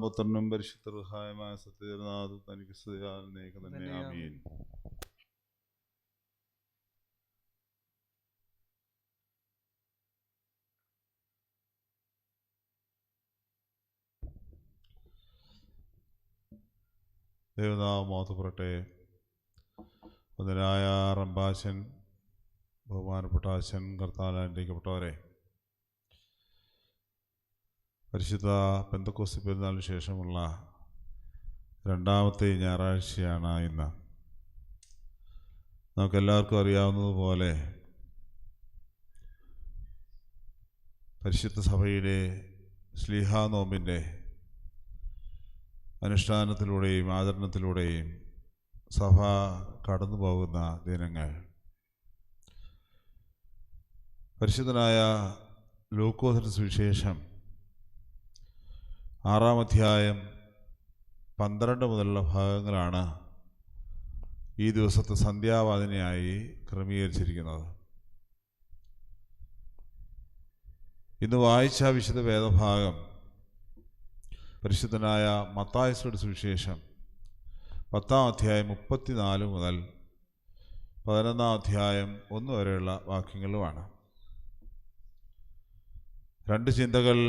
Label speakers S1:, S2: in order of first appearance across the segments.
S1: പുത്രനും പരിശുദ്ധ റുഹായുമായ സത്യനാഥ് തനിക്ക് സ്തുതിയാൽ തന്നെ ആമീൻ. ദൈവനാമം മഹത്വപ്പെടട്ടെ. ഒന്നിനായ റമ്പാശൻ, ബഹുമാനപ്പെട്ട അച്ഛൻ, കർത്താവിനയക്കപ്പെട്ടവരെ, പരിശുദ്ധ പെന്തക്കോസ്ത് പെരുന്നാളിന് ശേഷമുള്ള രണ്ടാമത്തെ ഞായറാഴ്ചയാണ് ഇന്ന്. നമുക്കെല്ലാവർക്കും അറിയാവുന്നതുപോലെ പരിശുദ്ധ സഭയുടെ ശ്ലീഹാ നോമ്പിൻ്റെ അനുഷ്ഠാനത്തിലൂടെയും ആചരണത്തിലൂടെയും സഭ കടന്നു പോകുന്ന ദിനങ്ങൾ. പരിശുദ്ധനായ ലൂക്കോസിന്റെ സുവിശേഷം 6-ാം അധ്യായം 12 മുതലുള്ള ഭാഗങ്ങളാണ് ഈ ദിവസത്തെ സന്ധ്യാവാദനയായി ക്രമീകരിച്ചിരിക്കുന്നത്. ഇന്ന് വായിച്ച വിശുദ്ധ വേദഭാഗം പരിശുദ്ധനായ മത്തായിയുടെ സുവിശേഷം 10-ാം അധ്യായം 34 മുതൽ 11-ാം അധ്യായം 1 വരെയുള്ള വാക്യങ്ങളുമാണ്. രണ്ട് ചിന്തകൾ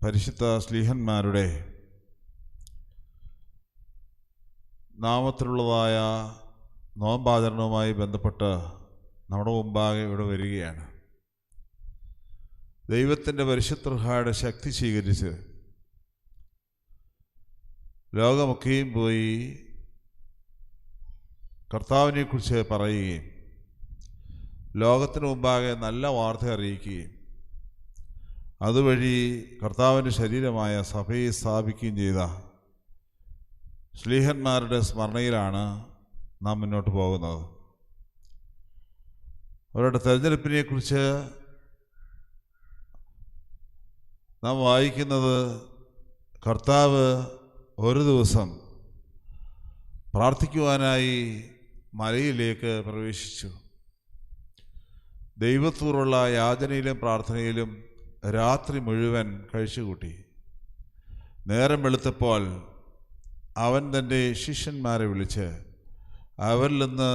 S1: പരിശുദ്ധ ശ്ലീഹന്മാരുടെ നാമത്തിലുള്ളതായ നോമ്പാചരണവുമായി ബന്ധപ്പെട്ട് നമ്മുടെ മുമ്പാകെ ഇവിടെ വരികയാണ്. ദൈവത്തിൻ്റെ പരിശുദ്ധ റുഹായുടെ ശക്തി സ്വീകരിച്ച് ലോകമൊക്കെയും പോയി കർത്താവിനെക്കുറിച്ച് പറയുകയും ലോകത്തിന് മുമ്പാകെ നല്ല വാർത്ത അറിയിക്കുകയും അതുവഴി കർത്താവിൻ്റെ ശരീരമായ സഭയെ സ്ഥാപിക്കുകയും ചെയ്ത ശ്ലീഹന്മാരുടെ സ്മരണയിലാണ് നാം മുന്നോട്ട് പോകുന്നത്. അവരുടെ തെരഞ്ഞെടുപ്പിനെക്കുറിച്ച് നാം വായിക്കുന്നത്, കർത്താവ് ഒരു ദിവസം പ്രാർത്ഥിക്കുവാനായി മലയിലേക്ക് പ്രവേശിച്ചു. ദൈവത്തോടുള്ള യാചനയിലും പ്രാർത്ഥനയിലും രാത്രി മുഴുവൻ കഴിച്ചുകൂട്ടി. നേരം വെളുത്തപ്പോൾ അവൻ തൻ്റെ ശിഷ്യന്മാരെ വിളിച്ച് അവരിൽ നിന്ന്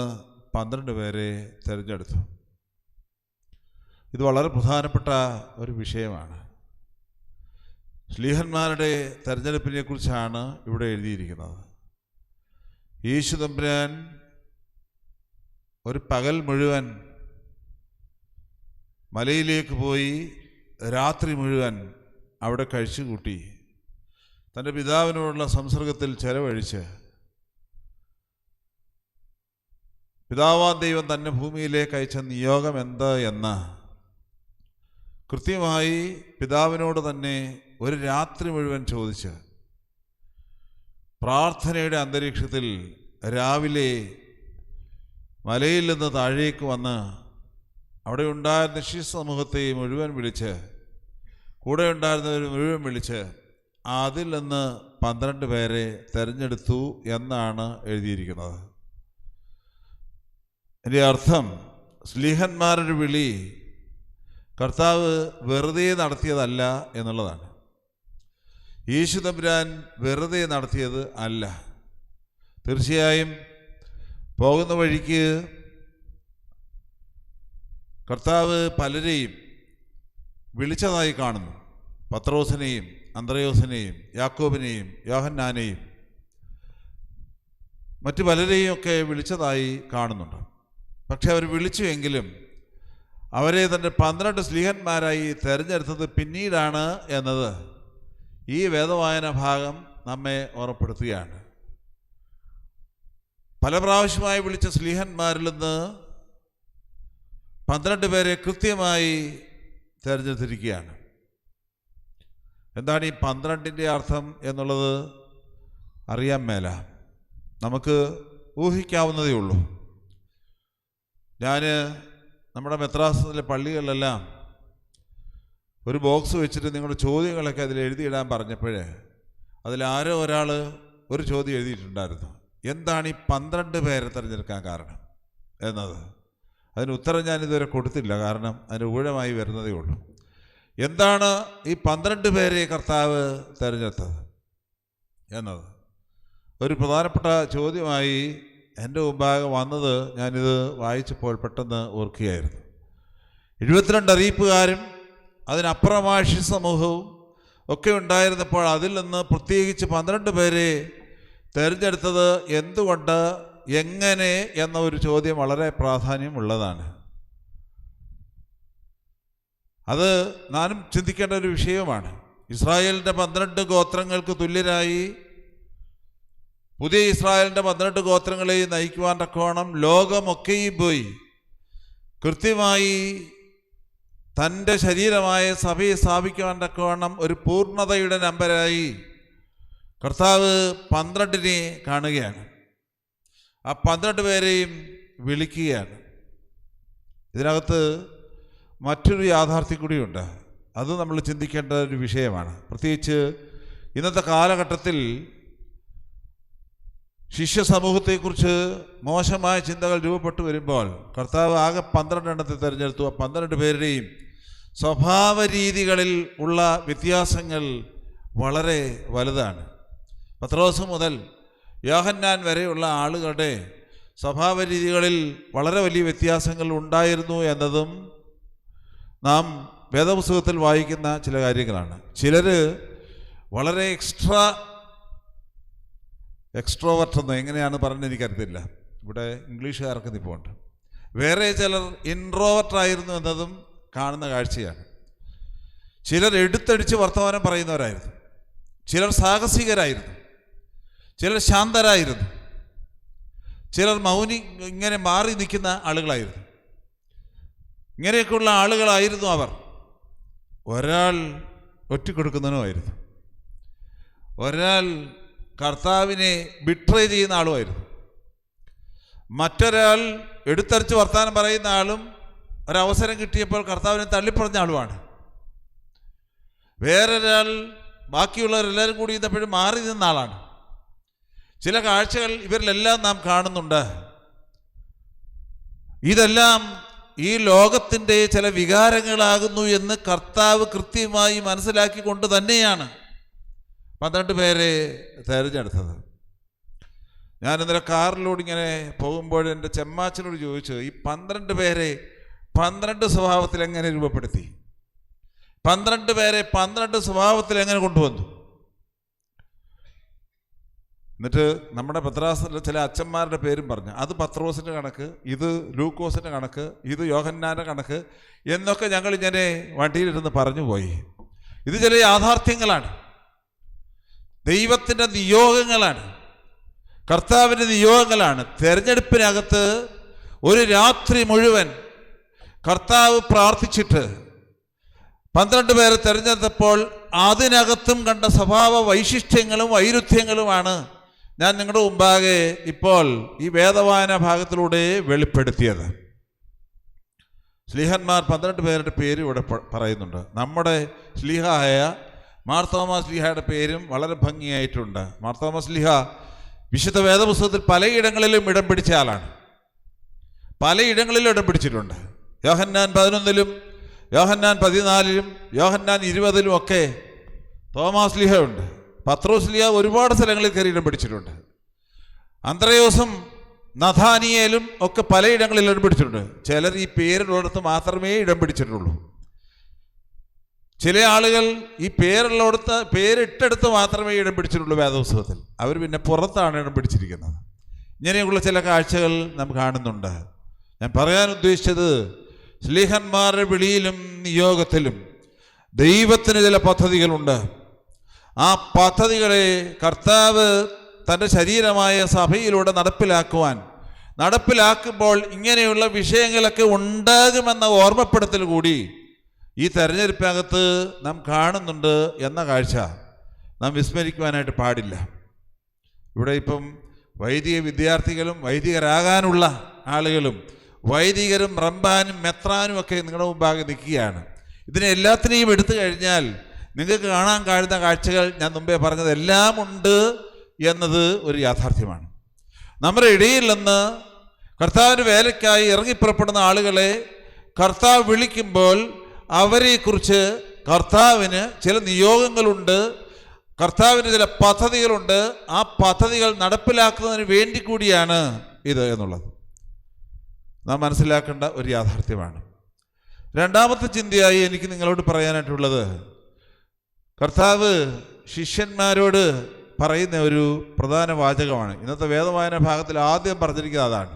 S1: 12 പേരെ തിരഞ്ഞെടുത്തു. ഇത് വളരെ പ്രധാനപ്പെട്ട ഒരു വിഷയമാണ്. ശ്ലീഹന്മാരുടെ തെരഞ്ഞെടുപ്പിനെ കുറിച്ചാണ് ഇവിടെ എഴുതിയിരിക്കുന്നത്. യേശു തമ്പുരാൻ ഒരു പകൽ മുഴുവൻ മലയിലേക്ക് പോയി രാത്രി മുഴുവൻ അവിടെ കഴിച്ചുകൂട്ടി തൻ്റെ പിതാവിനോടുള്ള സംസർഗത്തിൽ ചെലവഴിച്ച് പിതാവാൻ ദൈവം തന്നെ ഭൂമിയിലേക്ക് അയച്ച നിയോഗം എന്ത് എന്ന് കൃത്യമായി പിതാവിനോട് തന്നെ ഒരു രാത്രി മുഴുവൻ ചോദിച്ച് പ്രാർത്ഥനയുടെ അന്തരീക്ഷത്തിൽ രാവിലെ മലയിൽ നിന്ന് താഴേക്ക് വന്ന് അവിടെ ഉണ്ടായിരുന്ന ശിശു സമൂഹത്തെ മുഴുവൻ വിളിച്ച്, കൂടെ ഉണ്ടായിരുന്നവർ മുഴുവൻ വിളിച്ച് അതിൽ നിന്ന് 12 പേരെ തിരഞ്ഞെടുത്തു എന്നാണ് എഴുതിയിരിക്കുന്നത്. എൻ്റെ അർത്ഥം, ശ്ലീഹന്മാരുടെ വിളി കർത്താവ് വെറുതെ നടത്തിയതല്ല എന്നുള്ളതാണ്. യേശു തമ്പുരാൻ വെറുതെ നടത്തിയത് അല്ല. തീർച്ചയായും പോകുന്ന വഴിക്ക് കർത്താവ് പലരെയും വിളിച്ചതായി കാണുന്നു. പത്രോസിനെയും അന്ത്രയോസിനെയും യാക്കോബിനെയും യോഹന്നാനെയും മറ്റു പലരെയും ഒക്കെ വിളിച്ചതായി കാണുന്നുണ്ട്. പക്ഷെ അവർ വിളിച്ചുവെങ്കിലും അവരെ തൻ്റെ 12 ശ്ലീഹന്മാരായി തിരഞ്ഞെടുത്തത് പിന്നീടാണ് എന്നത് ഈ വേദവായന ഭാഗം നമ്മെ ഓർമ്മപ്പെടുത്തുകയാണ്. പല പ്രാവശ്യമായി വിളിച്ച ശ്ലീഹന്മാരിൽ നിന്ന് 12 പേരെ കൃത്യമായി തിരഞ്ഞെടുത്തിരിക്കുകയാണ്. എന്താണ് ഈ 12ൻ്റെ അർത്ഥം എന്നുള്ളത് അറിയാൻ മേല, നമുക്ക് ഊഹിക്കാവുന്നതേ ഉള്ളൂ. ഞാൻ നമ്മുടെ മെത്രാസത്തിലെ പള്ളികളിലെല്ലാം ഒരു ബോക്സ് വെച്ചിട്ട് നിങ്ങളുടെ ചോദ്യങ്ങളൊക്കെ അതിൽ എഴുതിയിടാൻ പറഞ്ഞപ്പോഴേ അതിലാരോ ഒരാൾ ഒരു ചോദ്യം എഴുതിയിട്ടുണ്ടായിരുന്നു. എന്താണ് ഈ 12 പേരെ തിരഞ്ഞെടുക്കാൻ കാരണം എന്നത്. അതിന് ഉത്തരം ഞാനിതുവരെ കൊടുത്തില്ല, കാരണം അതിന് ഊഴമായി വരുന്നതേ ഉള്ളൂ. എന്താണ് ഈ 12 പേരെ കർത്താവ് തിരഞ്ഞെടുത്തത് എന്നത് ഒരു പ്രധാനപ്പെട്ട ചോദ്യമായി എൻ്റെ മുമ്പാകെ വന്നത് ഞാനിത് വായിച്ചപ്പോൾ പെട്ടെന്ന് ഓർക്കുകയായിരുന്നു. 72 അറിയിപ്പുകാരും അതിനപ്പുറമായ സമൂഹവും ഒക്കെ ഉണ്ടായിരുന്നപ്പോൾ അതിൽ നിന്ന് പ്രത്യേകിച്ച് 12 പേരെ തിരഞ്ഞെടുത്തത് എന്തുകൊണ്ട്, എങ്ങനെ എന്ന ഒരു ചോദ്യം വളരെ പ്രാധാന്യമുള്ളതാണ്. അത് നാനും ചിന്തിക്കേണ്ട ഒരു വിഷയമാണ്. ഇസ്രായേലിൻ്റെ 12 ഗോത്രങ്ങൾക്ക് തുല്യരായി പുതിയ ഇസ്രായേലിൻ്റെ 12 ഗോത്രങ്ങളെയും നയിക്കുവാൻ തക്കവണ്ണം ലോകമൊക്കെയും പോയി കൃത്യമായി തൻ്റെ ശരീരമായ സഭയെ സ്ഥാപിക്കുവാൻ തക്കവണ്ണം ഒരു പൂർണ്ണതയുടെ നമ്പരായി കർത്താവ് 12 കാണുകയാണ്. ആ 12 പേരെയും വിളിക്കുകയാണ്. ഇതിനകത്ത് മറ്റൊരു യാഥാർത്ഥ്യം കൂടിയുണ്ട്. അത് നമ്മൾ ചിന്തിക്കേണ്ട ഒരു വിഷയമാണ്. പ്രത്യേകിച്ച് ഇന്നത്തെ കാലഘട്ടത്തിൽ ശിഷ്യ സമൂഹത്തെക്കുറിച്ച് മോശമായ ചിന്തകൾ രൂപപ്പെട്ടു വരുമ്പോൾ കർത്താവ് ആകെ 12 എണ്ണത്തെ തിരഞ്ഞെടുത്തു. 12 പേരുടെയും സ്വഭാവ രീതികളിൽ ഉള്ള വ്യത്യാസങ്ങൾ വളരെ വലുതാണ്. പത്രോസ് മുതൽ യോഹന്നാൻ വരെയുള്ള ആളുകളുടെ സ്വഭാവ രീതികളിൽ വളരെ വലിയ വ്യത്യാസങ്ങൾ ഉണ്ടായിരുന്നു എന്നതും നാം വേദപുസ്തകത്തിൽ വായിക്കുന്ന ചില കാര്യങ്ങളാണ്. ചിലർ വളരെ എക്സ്ട്രോവർട്ട് എന്ന് എങ്ങനെയാണ് പറഞ്ഞത് എനിക്കറിയത്തില്ല, ഇവിടെ ഇംഗ്ലീഷുകാർക്ക് നിൽപ്പുണ്ട്. വേറെ ചിലർ ഇൻട്രോവർട്ടായിരുന്നു എന്നതും കാണുന്ന കാഴ്ചയാണ്. ചിലർ എടുത്തടിച്ച് വർത്തമാനം പറയുന്നവരായിരുന്നു, ചിലർ സാഹസികരായിരുന്നു, ചിലർ ശാന്തരായിരുന്നു, ചിലർ മൗനി ഇങ്ങനെ മാറി നിൽക്കുന്ന ആളുകളായിരുന്നു. ഇങ്ങനെയൊക്കെയുള്ള ആളുകളായിരുന്നു അവർ. ഒരാൾ ഒറ്റിക്കൊടുക്കുന്നവനുമായിരുന്നു, ഒരാൾ കർത്താവിനെ ബിട്രേ ചെയ്യുന്ന ആളുമായിരുന്നു, മറ്റൊരാൾ എടുത്തടിച്ച് വർത്തമാനം പറയുന്ന ആളും ഒരവസരം കിട്ടിയപ്പോൾ കർത്താവിനെ തള്ളിപ്പറഞ്ഞ ആളുമാണ്. വേറൊരാൾ ബാക്കിയുള്ളവരെല്ലാവരും കൂടി ഇന്നപ്പോഴും മാറി നിന്ന ആളാണ്. ചില കാഴ്ചകൾ ഇവരിലെല്ലാം നാം കാണുന്നുണ്ട്. ഇതെല്ലാം ഈ ലോകത്തിൻ്റെ ചില വികാരങ്ങളാകുന്നു എന്ന് കർത്താവ് കൃത്യമായി മനസ്സിലാക്കിക്കൊണ്ട് തന്നെയാണ് 12 പേരെ തിരഞ്ഞെടുത്തത്. ഞാൻ ഇന്നലെ കാറിലൂടെ ഇങ്ങനെ പോകുമ്പോൾ എൻ്റെ ചെമ്മാച്ചനോട് ചോദിച്ചു, ഈ 12 പേരെ 12 സ്വഭാവത്തിൽ എങ്ങനെ രൂപപ്പെടുത്തി? 12 പേരെ 12 സ്വഭാവത്തിൽ എങ്ങനെ കൊണ്ടുവന്നു? എന്നിട്ട് നമ്മുടെ പത്രാസിലെ ചില അച്ഛന്മാരുടെ പേരും പറഞ്ഞു. അത് പത്രോസിൻ്റെ കണക്ക്, ഇത് ലൂക്കോസിൻ്റെ കണക്ക്, ഇത് യോഹന്നാൻ്റെ കണക്ക് എന്നൊക്കെ ഞങ്ങൾ ഇങ്ങനെ വണ്ടിയിലിരുന്ന് പറഞ്ഞു പോയി. ഇത് ചില യാഥാർത്ഥ്യങ്ങളാണ്, ദൈവത്തിൻ്റെ നിയോഗങ്ങളാണ്, കർത്താവിൻ്റെ നിയോഗങ്ങളാണ്. തെരഞ്ഞെടുപ്പിനകത്ത് ഒരു രാത്രി മുഴുവൻ കർത്താവ് പ്രാർത്ഥിച്ചിട്ട് 12 പേരെ തിരഞ്ഞെടുത്തപ്പോൾ അതിനകത്തും കണ്ട സ്വഭാവ വൈശിഷ്ട്യങ്ങളും വൈരുദ്ധ്യങ്ങളുമാണ് ഞാൻ നിങ്ങളുടെ മുമ്പാകെ ഇപ്പോൾ ഈ വേദവായന ഭാഗത്തിലൂടെ വെളിപ്പെടുത്തിയത്. ശ്ലീഹന്മാർ 12 പേരുടെ പേര് ഇവിടെ പറയുന്നുണ്ട്. നമ്മുടെ ശ്ലീഹായ മാർത്തോമാ ശ്ലീഹയുടെ പേരും വളരെ ഭംഗിയായിട്ടുണ്ട്. മാർത്തോമാ ശ്ലീഹ വിശുദ്ധ വേദപുസ്തകത്തിൽ പലയിടങ്ങളിലും ഇടം പിടിച്ച ആളാണ്, പലയിടങ്ങളിലും ഇടം പിടിച്ചിട്ടുണ്ട്. യോഹന്നാൻ 11-ലും യോഹന്നാൻ 14-ലും യോഹന്നാൻ 20-ലും ഒക്കെ തോമാസ് ശ്ലീഹ ഉണ്ട്. പത്രോസ് ശ്ലീഹ ഒരുപാട് സ്ഥലങ്ങളിൽ കയറി ഇടം പിടിച്ചിട്ടുണ്ട്. അന്ത്രയോസും നഥാനിയേലും ഒക്കെ പലയിടങ്ങളിൽ ഇടം പിടിച്ചിട്ടുണ്ട്. ചിലർ ഈ പേരുള്ളിടത്ത് മാത്രമേ ഇടം പിടിച്ചിട്ടുള്ളൂ. ചില ആളുകൾ ഈ പേരിട്ടെടുത്ത് മാത്രമേ ഇടം പിടിച്ചിട്ടുള്ളൂ വേദപുസ്തകത്തിൽ. അവർ പിന്നെ പുറത്താണ് ഇടം പിടിച്ചിരിക്കുന്നത്. ഇങ്ങനെയുള്ള ചില കാഴ്ചകൾ നാം കാണുന്നുണ്ട്. ഞാൻ പറയാൻ ഉദ്ദേശിച്ചത്, ശ്ലീഹന്മാരുടെ വിളിയിലും നിയോഗത്തിലും ദൈവത്തിന് ചില പദ്ധതികളുണ്ട്. ആ പദ്ധതികളെ കർത്താവ് തൻ്റെ ശരീരമായ സഭയിലൂടെ നടപ്പിലാക്കുമ്പോൾ ഇങ്ങനെയുള്ള വിഷയങ്ങളൊക്കെ ഉണ്ടാകുമെന്ന ഓർമ്മപ്പെടുത്തൽ കൂടി ഈ തെരഞ്ഞെടുപ്പിനകത്ത് നാം കാണുന്നുണ്ട് എന്ന കാഴ്ച നാം വിസ്മരിക്കുവാനായിട്ട് പാടില്ല. ഇവിടെ ഇപ്പം വൈദിക വിദ്യാർത്ഥികളും വൈദികരാകാനുള്ള ആളുകളും വൈദികരും റംബാനും മെത്രാനും ഒക്കെ നിങ്ങളുടെ മുമ്പാകെ നിൽക്കുകയാണ്. ഇതിനെ എല്ലാത്തിനെയും എടുത്തു കഴിഞ്ഞാൽ നിങ്ങൾക്ക് കാണാൻ കഴിയുന്ന കാഴ്ചകൾ ഞാൻ മുമ്പേ പറഞ്ഞതെല്ലാം ഉണ്ട് എന്നത് ഒരു യാഥാർത്ഥ്യമാണ്. നമ്മുടെ ഇടയിൽ നിന്ന് കർത്താവിൻ്റെ വേലയ്ക്കായി ഇറങ്ങിപ്പുറപ്പെടുന്ന ആളുകളെ കർത്താവ് വിളിക്കുമ്പോൾ അവരെക്കുറിച്ച് കർത്താവിന് ചില നിയോഗങ്ങളുണ്ട്, കർത്താവിന് ചില പദ്ധതികളുണ്ട്. ആ പദ്ധതികൾ നടപ്പിലാക്കുന്നതിന് വേണ്ടി കൂടിയാണ് ഇത് എന്നുള്ളത് നാം മനസ്സിലാക്കേണ്ട ഒരു യാഥാർത്ഥ്യമാണ്. രണ്ടാമത്തെ ചിന്തയായി എനിക്ക് നിങ്ങളോട് പറയാനായിട്ടുള്ളത്, കർത്താവ് ശിഷ്യന്മാരോട് പറയുന്ന ഒരു പ്രധാന വാചകമാണ്. ഇന്നത്തെ വേദവായന ഭാഗത്തിൽ ആദ്യം പറഞ്ഞിരിക്കുന്നത് അതാണ്.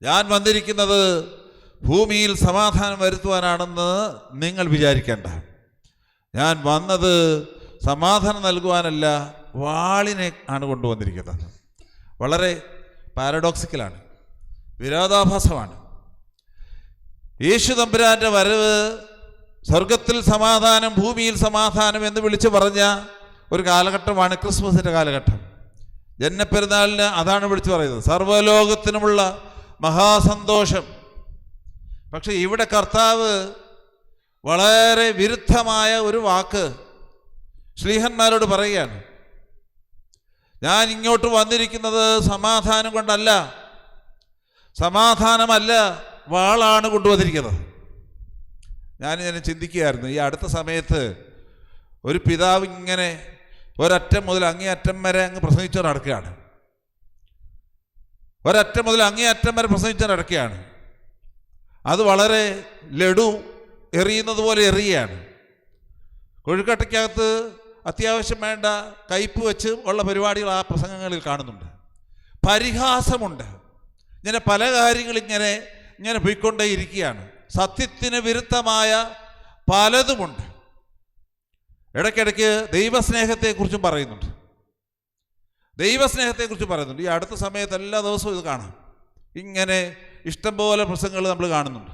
S1: ഞാൻ വന്നിരിക്കുന്നത് ഭൂമിയിൽ സമാധാനം വരുത്തുവാനാണെന്ന് നിങ്ങൾ വിചാരിക്കേണ്ട. ഞാൻ വന്നത് സമാധാനം നൽകുവാനല്ല, വാളിനെ ആണ് കൊണ്ടുവന്നിരിക്കുന്നത്. വളരെ പാരഡോക്സിക്കലാണ്, വിരോധാഭാസമാണ്. യേശു തമ്പുരാൻ്റെ വരവ് സ്വർഗത്തിൽ സമാധാനം ഭൂമിയിൽ സമാധാനം എന്ന് വിളിച്ചു പറഞ്ഞ ഒരു കാലഘട്ടമാണ് ക്രിസ്മസിൻ്റെ കാലഘട്ടം. ജന്മപ്പെരുന്നാളിന് അതാണ് വിളിച്ചു പറയുന്നത്, സർവ്വലോകത്തിനുമുള്ള മഹാസന്തോഷം. പക്ഷെ ഇവിടെ കർത്താവ് വളരെ വിരുദ്ധമായ ഒരു വാക്ക് ശ്ലീഹന്മാരോട് പറയുകയാണ്. ഞാൻ ഇങ്ങോട്ട് വന്നിരിക്കുന്നത് സമാധാനം കൊണ്ടല്ല, സമാധാനമല്ല, വാളാണ് കൊണ്ടുവന്നിരിക്കുന്നത്. ഞാനിങ്ങനെ ചിന്തിക്കുകയായിരുന്നു, ഈ അടുത്ത സമയത്ത് ഒരു പിതാവ് ഇങ്ങനെ ഒരറ്റം മുതൽ അങ്ങേ അറ്റം വരെ അങ്ങ് പ്രസംഗിച്ചു നടക്കുകയാണ്. ഒരറ്റം മുതൽ അങ്ങേ അറ്റം വരെ പ്രസംഗിച്ചു നടക്കുകയാണ്. അത് വളരെ ലഡു എറിയുന്നത് പോലെ എറിയുകയാണ്. കൊഴുക്കട്ടയ്ക്കകത്ത് അത്യാവശ്യം വേണ്ട കയ്പ് വെച്ച് ഉള്ള പരിപാടികൾ ആ പ്രസംഗങ്ങളിൽ കാണുന്നുണ്ട്. പരിഹാസമുണ്ട്. ഇങ്ങനെ പല കാര്യങ്ങളിങ്ങനെ പോയിക്കൊണ്ടേയിരിക്കുകയാണ്. സത്യത്തിന് വിരുദ്ധമായ പലതുമുണ്ട്. ഇടയ്ക്കിടയ്ക്ക് ദൈവസ്നേഹത്തെക്കുറിച്ചും പറയുന്നുണ്ട്. ഈ അടുത്ത സമയത്ത് എല്ലാ ദിവസവും ഇത് കാണാം. ഇങ്ങനെ ഇഷ്ടംപോലെ പ്രസംഗങ്ങൾ നമ്മൾ കാണുന്നുണ്ട്,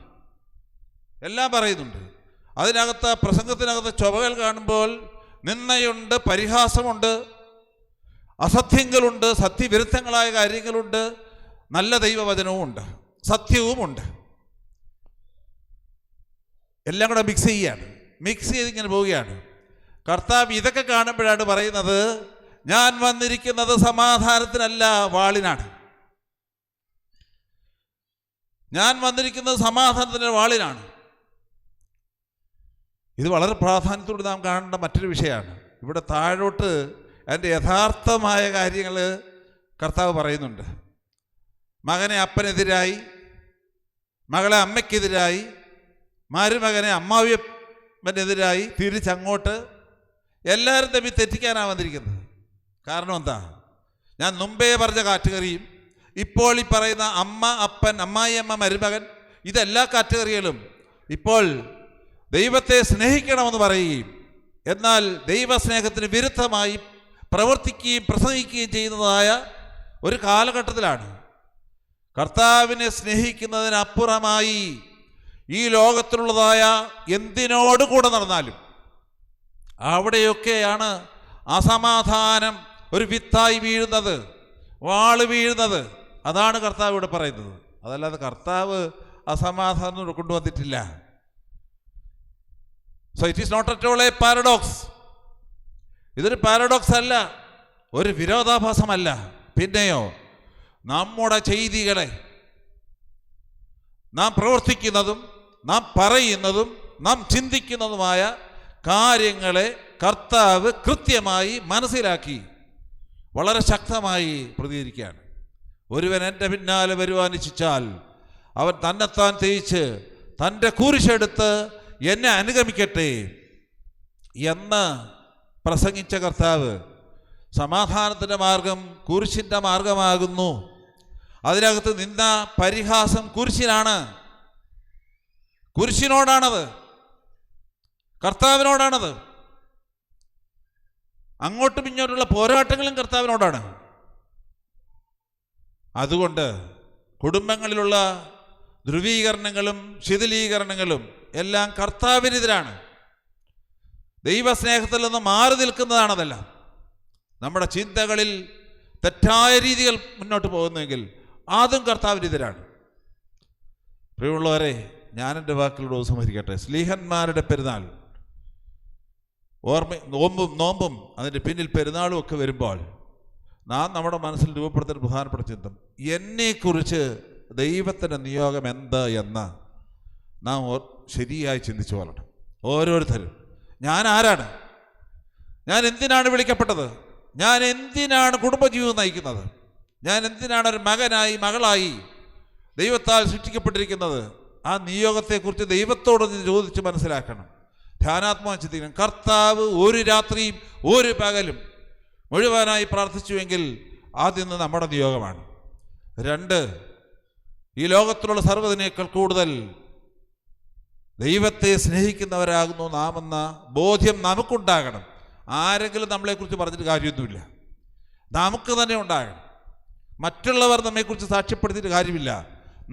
S1: എല്ലാം പറയുന്നുണ്ട്. അതിനകത്ത് പ്രസംഗത്തിനകത്ത് ചുവകൾ കാണുമ്പോൾ നിന്ദയുണ്ട്, പരിഹാസമുണ്ട്, അസത്യങ്ങളുണ്ട്, സത്യവിരുദ്ധങ്ങളായ കാര്യങ്ങളുണ്ട്, നല്ല ദൈവവചനവും ഉണ്ട്, സത്യവുമുണ്ട്. എല്ലാം കൂടെ മിക്സ് ചെയ്തിങ്ങനെ പോവുകയാണ്. കർത്താവ് ഇതൊക്കെ കാണുമ്പോഴാണ് പറയുന്നത്, ഞാൻ വന്നിരിക്കുന്നത് സമാധാനത്തിനല്ല, വാളിനാണ്. ഞാൻ വന്നിരിക്കുന്നത് സമാധാനത്തിൻ്റെ വാളിനാണ്. ഇത് വളരെ പ്രാധാന്യത്തോടെ നാം കാണേണ്ട മറ്റൊരു വിഷയമാണ്. ഇവിടെ താഴോട്ട് അതിൻ്റെ യഥാർത്ഥമായ കാര്യങ്ങൾ കർത്താവ് പറയുന്നുണ്ട്. മകനെ അപ്പനെതിരായി, മകളെ അമ്മയ്ക്കെതിരായി, മരുമകനെ അമ്മാവിയപ്പനെതിരായി, തിരിച്ചങ്ങോട്ട് എല്ലാവരും തമ്മിൽ തെറ്റിക്കാനാണ് വന്നിരിക്കുന്നത്. കാരണം എന്താ? ഞാൻ മുമ്പേ പറഞ്ഞ കാറ്റഗറിയും ഇപ്പോൾ ഈ പറയുന്ന അമ്മ, അപ്പൻ, അമ്മായിയമ്മ, മരുമകൻ, ഇതെല്ലാ കാറ്റഗറികളും ഇപ്പോൾ ദൈവത്തെ സ്നേഹിക്കണമെന്ന് പറയുകയും എന്നാൽ ദൈവസ്നേഹത്തിന് വിരുദ്ധമായി പ്രവർത്തിക്കുകയും പ്രസംഗിക്കുകയും ചെയ്യുന്നതായ ഒരു കാലഘട്ടത്തിലാണ്. കർത്താവിനെ സ്നേഹിക്കുന്നതിനപ്പുറമായി ഈ ലോകത്തിലുള്ളതായ എന്തിനോട് കൂടെ നടന്നാലും അവിടെയൊക്കെയാണ് അസമാധാനം ഒരു വിത്തായി വീഴുന്നത്, വാള് വീഴുന്നത്. അതാണ് കർത്താവ് ഇവിടെ പറയുന്നത്. അതല്ലാതെ കർത്താവ് അസമാധാനം കൊണ്ടുവന്നിട്ടില്ല. So it is not at all a paradox. ഇതൊരു പാരഡോക്സ് അല്ല, ഒരു വിരോധാഭാസമല്ല. പിന്നെയോ നമ്മുടെ ചെയ്തികളെ, നാം പ്രവർത്തിക്കുന്നതും നാം പറയുന്നതും നാം ചിന്തിക്കുന്നതുമായ കാര്യങ്ങളെ കർത്താവ് കൃത്യമായി മനസ്സിലാക്കി വളരെ ശക്തമായി പ്രതികരിക്കുകയാണ്. ഒരുവൻ എൻ്റെ പിന്നാലെ വരുവാൻ ഇച്ഛിച്ചാൽ അവൻ തന്നെത്താൻ തേച്ച് തൻ്റെ കുരിശെടുത്ത് എന്നെ അനുഗമിക്കട്ടെ എന്ന് പ്രസംഗിച്ച കർത്താവ് സമാധാനത്തിൻ്റെ മാർഗം കുരിശിൻ്റെ മാർഗമാകുന്നു. അതിനകത്ത് നിന്ന പരിഹാസം കുരിശിനാണ്, കുരിശിനോടാണത്, കർത്താവിനോടാണത്. അങ്ങോട്ടും ഇങ്ങോട്ടുള്ള പോരാട്ടങ്ങളും കർത്താവിനോടാണ്. അതുകൊണ്ട് കുടുംബങ്ങളിലുള്ള ധ്രുവീകരണങ്ങളും ശിഥിലീകരണങ്ങളും എല്ലാം കർത്താവിനെതിരാണ്. ദൈവസ്നേഹത്തിൽ നിന്ന് മാറി നിൽക്കുന്നതാണതെല്ലാം. നമ്മുടെ ചിന്തകളിൽ തെറ്റായ രീതികൾ മുന്നോട്ട് പോകുന്നെങ്കിൽ അതും കർത്താവിനെതിരാണ്. പ്രിയമുള്ളവരെ, ഞാനെൻ്റെ വാക്കുകളോട് ഉപസംഹരിക്കട്ടെ. സ്ലീഹന്മാരുടെ പെരുന്നാൾ നോമ്പും അതിൻ്റെ പിന്നിൽ പെരുന്നാളും ഒക്കെ വരുമ്പോൾ നാം നമ്മുടെ മനസ്സിൽ രൂപപ്പെടുത്തുന്ന പ്രധാനപ്പെട്ട ചിന്ത, എന്നെക്കുറിച്ച് ദൈവത്തിൻ്റെ നിയോഗം എന്താ എന്ന് നാം ശരിയായി ചിന്തിച്ചു കൊള്ളണം. ഓരോരുത്തരും ഞാൻ ആരാണ്, ഞാൻ എന്തിനാണ് വിളിക്കപ്പെട്ടത്, ഞാൻ എന്തിനാണ് കുടുംബജീവിതം നയിക്കുന്നത്, ഞാൻ എന്തിനാണ് ഒരു മകനായി മകളായി ദൈവത്താൽ സൃഷ്ടിക്കപ്പെട്ടിരിക്കുന്നത്. ആ നിയോഗത്തെക്കുറിച്ച് ദൈവത്തോട് ചോദിച്ച് മനസ്സിലാക്കണം, ധ്യാനാത്മകം ചിന്തിക്കണം. കർത്താവ് ഒരു രാത്രിയും ഒരു പകലും മുഴുവനായി പ്രാർത്ഥിച്ചുവെങ്കിൽ ആദ്യം നമ്മുടെ നിയോഗമാണ്. 2, ഈ ലോകത്തിലുള്ള സർവ്വതിനേക്കാൾ കൂടുതൽ ദൈവത്തെ സ്നേഹിക്കുന്നവരാകുന്നു നാം എന്ന ബോധ്യം നമുക്കുണ്ടാകണം. ആരെങ്കിലും നമ്മളെക്കുറിച്ച് പറഞ്ഞിട്ട് കാര്യമൊന്നുമില്ല, നമുക്ക് തന്നെ ഉണ്ടാകണം. മറ്റുള്ളവർ നമ്മെക്കുറിച്ച് സാക്ഷ്യപ്പെടുത്തിയിട്ട് കാര്യമില്ല,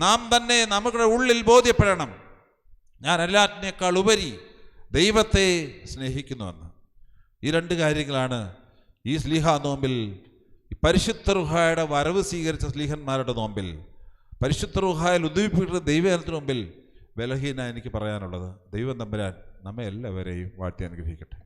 S1: നാം തന്നെ നമ്മുടെ ഉള്ളിൽ ബോധ്യപ്പെടണം, ഞാൻ എല്ലാറ്റിനേക്കാൾ ഉപരി ദൈവത്തെ സ്നേഹിക്കുന്നുവെന്ന്. ഈ 2 കാര്യങ്ങളാണ് ഈ സ്ലീഹാ നോമ്പിൽ, പരിശുദ്ധ റൂഹായുടെ വരവ് സ്വീകരിച്ച സ്ലീഹന്മാരുടെ നോമ്പിൽ, പരിശുദ്ധ റൂഹായിൽ ഉദ്ദീപിപ്പിക്കുന്ന ദൈവജനത്തിന് മുമ്പിൽ ബലഹീന എനിക്ക് പറയാനുള്ളത്. ദൈവം തമ്പുരാൻ നമ്മെ എല്ലാവരെയും വാഴ്ത്തി അനുഗ്രഹിക്കട്ടെ.